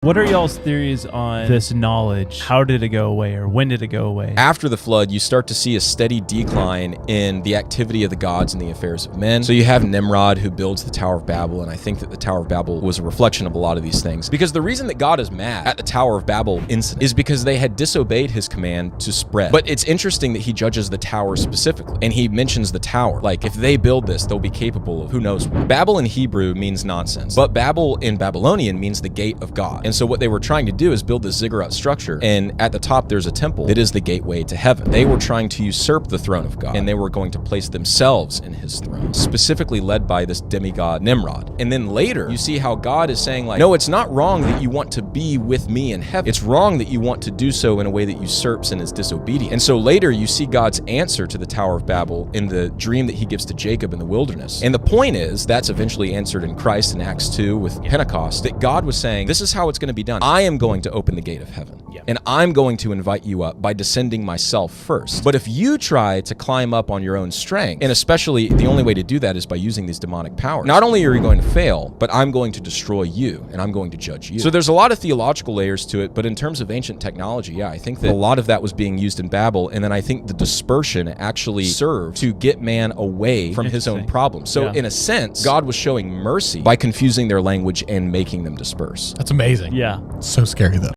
What are y'all's theories on this knowledge? How did it go away, or when did it go away? After the flood, you start to see a steady decline in the activity of the gods and the affairs of men. So you have Nimrod, who builds the Tower of Babel, and I think that the Tower of Babel was a reflection of a lot of these things. Because the reason that God is mad at the Tower of Babel incident is because they had disobeyed his command to spread. But it's interesting that he judges the tower specifically, and he mentions the tower. Like, if they build this, they'll be capable of who knows what. Babel in Hebrew means nonsense, but Babel in Babylonian means the gate of God. And so what they were trying to do is build this ziggurat structure, and at the top there's a temple that is the gateway to heaven. They were trying to usurp the throne of God, and they were going to place themselves in his throne, specifically led by this demigod Nimrod. And then later, you see how God is saying, like, no, it's not wrong that you want to be with me in heaven. It's wrong that you want to do so in a way that usurps and is disobedient. And so later, you see God's answer to the Tower of Babel in the dream that he gives to Jacob in the wilderness. And the point is, that's eventually answered in Christ in Acts 2 with Pentecost, that God was saying, this is how it's going to be done. I am going to open the gate of heaven, and I'm going to invite you up by descending myself first. But if you try to climb up on your own strength, and especially the only way to do that is by using these demonic powers, not only are you going to fail, but I'm going to destroy you, and I'm going to judge you. So there's a lot of theological layers to it, but in terms of ancient technology, yeah, I think that a lot of that was being used in Babel, and then I think the dispersion actually served to get man away from his own problems. So in a sense, God was showing mercy by confusing their language and making them disperse. That's amazing. Yeah. So scary, though.